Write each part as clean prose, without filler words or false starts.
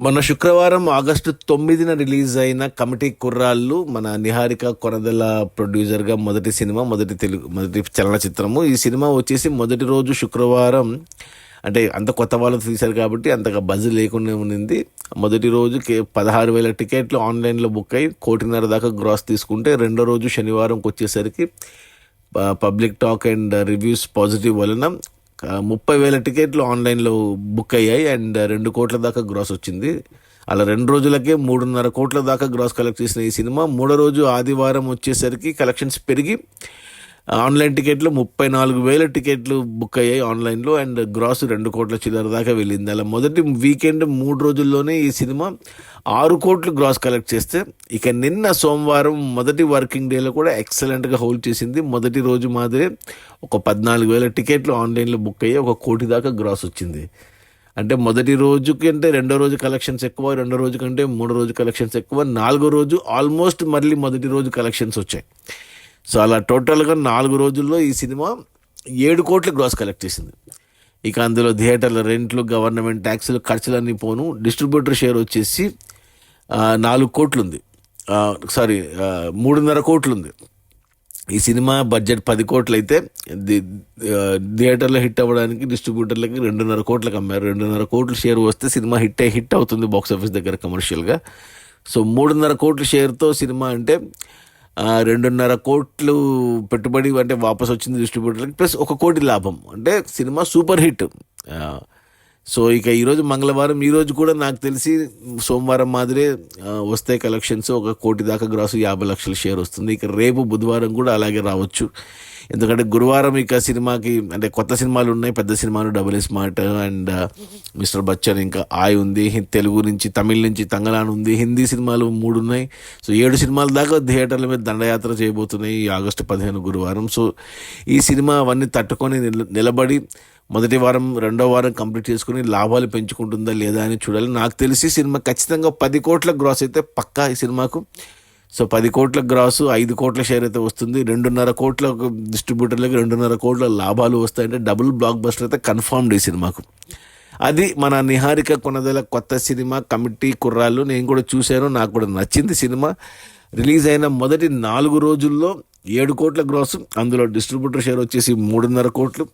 మొన్న శుక్రవారం August 9న release అయిన కమిటీ కుర్రాళ్ళు మన నిహారిక కొనదెల ప్రొడ్యూసర్గా మొదటి సినిమా, మొదటి చలనచిత్రము. ఈ సినిమా వచ్చేసి మొదటి రోజు శుక్రవారం, అంటే అంత కొత్త వాళ్ళు తీశారు కాబట్టి అంతగా బజ్ లేకుండా ఉన్నింది. మొదటి రోజు 16,000 టికెట్లు ఆన్లైన్లో బుక్ అయ్యి 1,500,000 దాకా గ్రాస్ తీసుకుంటే, రెండో రోజు శనివారంకి వచ్చేసరికి public talk and reviews positive వలన 30,000 టికెట్లు ఆన్లైన్లో బుక్ అయ్యాయి అండ్ 2 కోట్ల దాకా గ్రాస్ వచ్చింది. అలా 2 రోజులకే 3.5 కోట్ల దాకా గ్రాస్ కలెక్ట్ చేసిన ఈ సినిమా మూడో రోజు ఆదివారం వచ్చేసరికి కలెక్షన్స్ పెరిగి ఆన్లైన్ టికెట్లు 34,000 టికెట్లు బుక్ అయ్యాయి ఆన్లైన్లో అండ్ గ్రాస్ 2 కోట్ల చిల్లర దాకా వెళ్ళింది. అలా మొదటి వీకెండ్ 3 రోజుల్లోనే ఈ సినిమా 6 కోట్లు గ్రాస్ కలెక్ట్ చేస్తే, ఇక నిన్న సోమవారం మొదటి వర్కింగ్ డేలో కూడా ఎక్సలెంట్గా హోల్డ్ చేసింది. మొదటి రోజు మాదిరే ఒక 14,000 టికెట్లు ఆన్లైన్లో బుక్ అయ్యి 1 కోటి దాకా గ్రాస్ వచ్చింది. అంటే మొదటి రోజు కంటే రెండో రోజు కలెక్షన్స్ ఎక్కువ, రెండో రోజు కంటే మూడో రోజు కలెక్షన్స్ ఎక్కువ, నాలుగో రోజు ఆల్మోస్ట్ మళ్ళీ మొదటి రోజు కలెక్షన్స్ వచ్చాయి. సో అలా టోటల్గా 4 రోజుల్లో ఈ సినిమా 7 కోట్లు గ్రాస్ కలెక్ట్ చేసింది. ఇక అందులో థియేటర్ల రెంట్లు, గవర్నమెంట్ ట్యాక్సులు, ఖర్చులన్నీ పోను. డిస్ట్రిబ్యూటర్ షేర్ వచ్చేసి 4 కోట్లు ఉంది, 3.5 కోట్లు ఉంది. ఈ సినిమా బడ్జెట్ 10 కోట్లు అయితే థియేటర్లో హిట్ అవ్వడానికి డిస్ట్రిబ్యూటర్లకి 2.5 కోట్లకు అమ్మారు. 2.5 కోట్లు షేర్ వస్తే సినిమా హిట్ అవుతుంది బాక్స్ ఆఫీస్ దగ్గర కమర్షియల్గా. సో 3.5 కోట్ల షేర్తో సినిమా అంటే 2.5 కోట్లు పెట్టుబడి అంటే వాపస్ వచ్చింది డిస్ట్రిబ్యూటర్లకి, ప్లస్ 1 కోటి లాభం. అంటే సినిమా సూపర్ హిట్. సో ఇక ఈరోజు మంగళవారం, ఈరోజు కూడా నాకు తెలిసి సోమవారం మాదిరే వస్తాయి కలెక్షన్స్. 1 కోటి దాకా గ్రాస్ 50 లక్షల షేర్ వస్తుంది. ఇక రేపు బుధవారం కూడా అలాగే రావచ్చు. ఎందుకంటే గురువారం ఇక సినిమాకి అంటే కొత్త సినిమాలు ఉన్నాయి, పెద్ద సినిమాలు double smart and mister Bachchan, ఇంకా ఆయ్ ఉంది, తెలుగు నుంచి, తమిళ నుంచి తంగలాన్ ఉంది, హిందీ సినిమాలు 3 ఉన్నాయి. సో 7 సినిమాల దాకా థియేటర్ల మీద దండయాత్ర చేయబోతున్నాయి ఆగస్టు 15 గురువారం. సో ఈ సినిమా అవన్నీ తట్టుకొని నిలబడి మొదటి వారం, రెండో వారం కంప్లీట్ చేసుకుని లాభాలు పెంచుకుంటుందా లేదా అని చూడాలి. నాకు తెలిసి సినిమా ఖచ్చితంగా 10 కోట్ల గ్రాస్ అయితే పక్కా ఈ సినిమాకు. సో 10 కోట్ల గ్రాసు, 5 కోట్ల షేర్ అయితే వస్తుంది. 2.5 కోట్ల డిస్ట్రిబ్యూటర్లకి 2.5 కోట్ల లాభాలు వస్తాయంటే డబుల్ బ్లాక్ బస్టర్ అయితే కన్ఫర్మ్డ్ ఈ సినిమాకు. అది మన నిహారిక కొనదెల కొత్త సినిమా కమిటీ కుర్రాళ్ళు. నేను కూడా చూశాను, నాకు కూడా నచ్చింది సినిమా. రిలీజ్ అయిన మొదటి 4 రోజుల్లో 7 కోట్ల గ్రాసు, అందులో డిస్ట్రిబ్యూటర్ షేర్ వచ్చేసి 3.5 కోట్లు.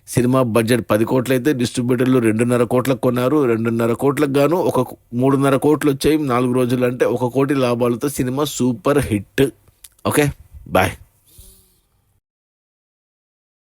సినిమా బడ్జెట్ 10 కోట్లు అయితే డిస్ట్రిబ్యూటర్లు 2.5 కోట్లకు కొన్నారు. 2.5 కోట్లకు గాను 3.5 కోట్లు వచ్చాయి 4 రోజులు. అంటే 1 కోటి లాభాలతో cinema super hit. Okay, bye.